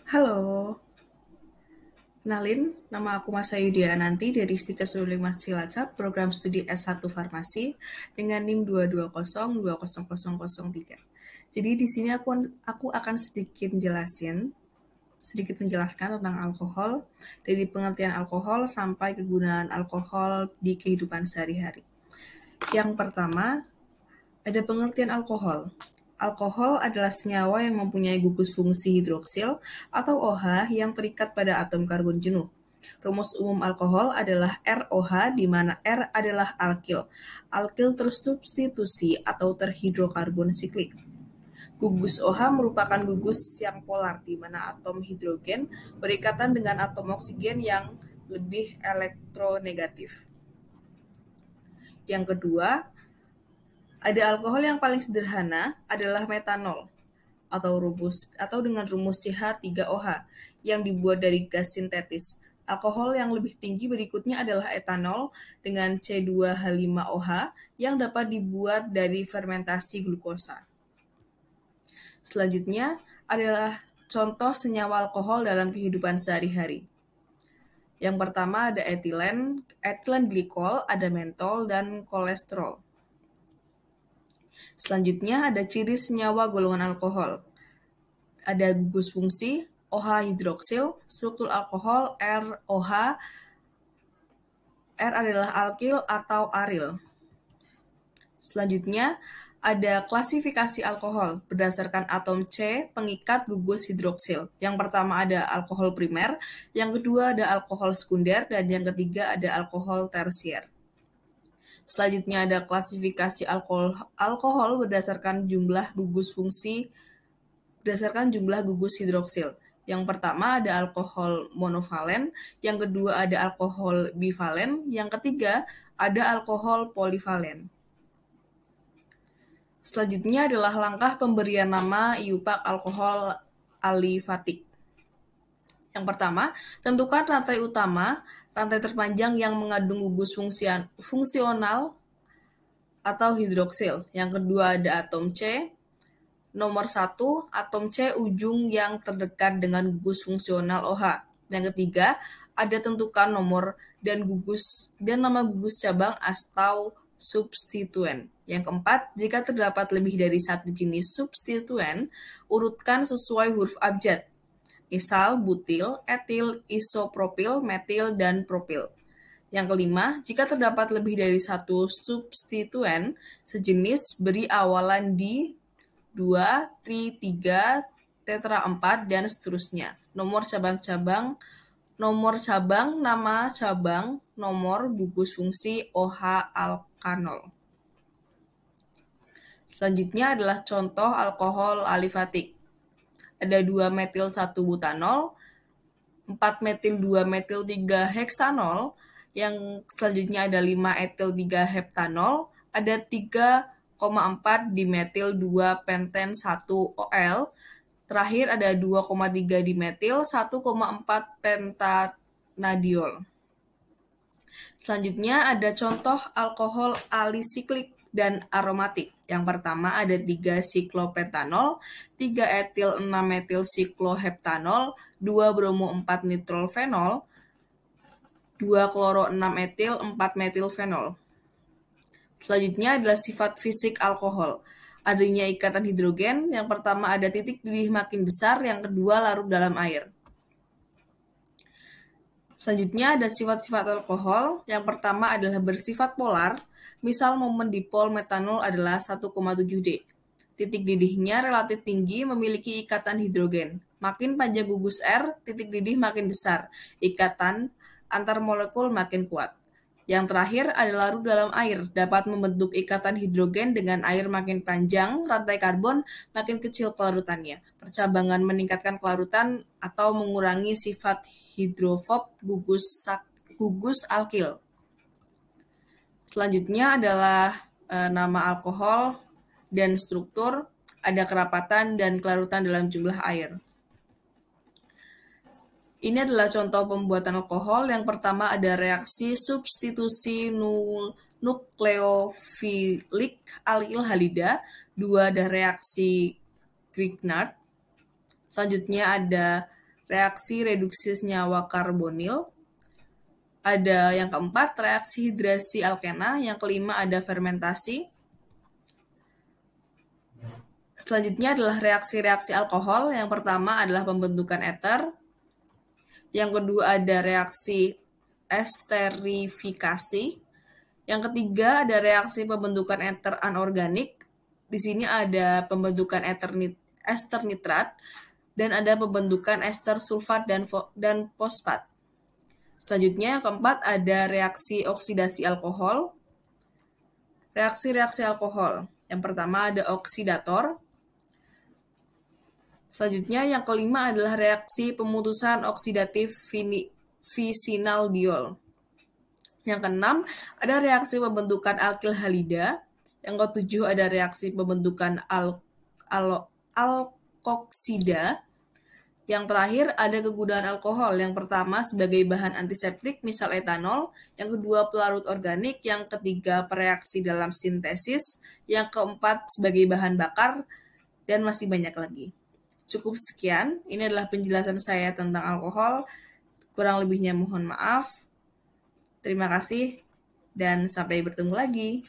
Halo, kenalin, nama aku Masa Yudia Nanti dari Stika 15 Cilacap, program studi S1 Farmasi dengan NIM 220200003. Jadi di sini aku akan sedikit menjelaskan tentang alkohol, dari pengertian alkohol sampai kegunaan alkohol di kehidupan sehari-hari. Yang pertama, ada pengertian alkohol. Alkohol adalah senyawa yang mempunyai gugus fungsi hidroksil atau OH yang terikat pada atom karbon jenuh. Rumus umum alkohol adalah ROH, di mana R adalah alkil. Alkil tersubstitusi atau terhidrokarbon siklik. Gugus OH merupakan gugus yang polar, di mana atom hidrogen berikatan dengan atom oksigen yang lebih elektronegatif. Yang kedua, ada alkohol yang paling sederhana adalah metanol atau dengan rumus CH3OH yang dibuat dari gas sintetis. Alkohol yang lebih tinggi berikutnya adalah etanol dengan C2H5OH yang dapat dibuat dari fermentasi glukosa. Selanjutnya adalah contoh senyawa alkohol dalam kehidupan sehari-hari. Yang pertama ada etilen glikol, ada mentol, dan kolesterol. Selanjutnya ada ciri senyawa golongan alkohol. Ada gugus fungsi, OH hidroksil, struktur alkohol, ROH, R adalah alkil atau aril. Selanjutnya ada klasifikasi alkohol berdasarkan atom C pengikat gugus hidroksil. Yang pertama ada alkohol primer, yang kedua ada alkohol sekunder, dan yang ketiga ada alkohol tersier. Selanjutnya ada klasifikasi alkohol berdasarkan jumlah gugus hidroksil. Yang pertama ada alkohol monovalen, yang kedua ada alkohol bivalen, yang ketiga ada alkohol polivalen. Selanjutnya adalah langkah pemberian nama iupak alkohol alifatik. Yang pertama, tentukan rantai utama, rantai terpanjang yang mengandung gugus fungsional atau hidroksil. Yang kedua ada atom C. Nomor 1, atom C ujung yang terdekat dengan gugus fungsional OH. Yang ketiga, ada tentukan nomor dan nama gugus cabang atau substituen. Yang keempat, jika terdapat lebih dari satu jenis substituen, urutkan sesuai huruf abjad. Misal butil, etil, isopropil, metil, dan propil. Yang kelima, jika terdapat lebih dari satu substituen sejenis, beri awalan di 2, tri, 3, tetra 4, dan seterusnya. Nomor cabang, nama cabang, nomor gugus fungsi OH alkanol. Selanjutnya adalah contoh alkohol alifatik. Ada 2-metil-1-butanol, 4-metil-2-metil-3-heksanol, yang selanjutnya ada 5-etil-3-heptanol, ada 3,4 dimetil 2-penten 1-OL, terakhir ada 2,3 dimetil 1,4 pentanadiol. Selanjutnya ada contoh alkohol alisiklik dan aromatik. Yang pertama ada 3-siklopentanol, 3-etil-6-metil-sikloheptanol, 2-bromo-4-nitrolfenol, 2-kloro-6-etil, 4-metilfenol. Selanjutnya adalah sifat fisik alkohol. Adanya ikatan hidrogen, yang pertama ada titik didih makin besar, yang kedua larut dalam air. Selanjutnya ada sifat-sifat alkohol. Yang pertama adalah bersifat polar. Misal momen dipol metanol adalah 1,7 D. Titik didihnya relatif tinggi, memiliki ikatan hidrogen. Makin panjang gugus R, titik didih makin besar. Ikatan antar molekul makin kuat. Yang terakhir ada larut dalam air, dapat membentuk ikatan hidrogen dengan air makin panjang, rantai karbon makin kecil kelarutannya. Percabangan meningkatkan kelarutan atau mengurangi sifat hidrofob gugus alkil. Selanjutnya adalah nama alkohol dan struktur, ada kerapatan dan kelarutan dalam jumlah air. Ini adalah contoh pembuatan alkohol. Yang pertama ada reaksi substitusi nukleofilik alkil halida. 2 ada reaksi Grignard. Selanjutnya ada reaksi reduksi senyawa karbonil. Ada yang keempat, reaksi hidrasi alkena. Yang kelima ada fermentasi. Selanjutnya adalah reaksi-reaksi alkohol. Yang pertama adalah pembentukan eter. Yang kedua ada reaksi esterifikasi. Yang ketiga ada reaksi pembentukan eter anorganik. Di sini ada pembentukan ester nitrat dan ada pembentukan ester sulfat dan fosfat. Selanjutnya, yang keempat ada reaksi oksidasi alkohol. Reaksi-reaksi alkohol. Yang pertama ada oksidator. Selanjutnya, yang kelima adalah reaksi pemutusan oksidatif visinal diol. Yang keenam, ada reaksi pembentukan alkil halida. Yang ketujuh, ada reaksi pembentukan alkoksida. Yang terakhir, ada kegunaan alkohol. Yang pertama, sebagai bahan antiseptik, misal etanol. Yang kedua, pelarut organik. Yang ketiga, pereaksi dalam sintesis. Yang keempat, sebagai bahan bakar. Dan masih banyak lagi. Cukup sekian. Ini adalah penjelasan saya tentang alkohol. Kurang lebihnya mohon maaf. Terima kasih dan sampai bertemu lagi.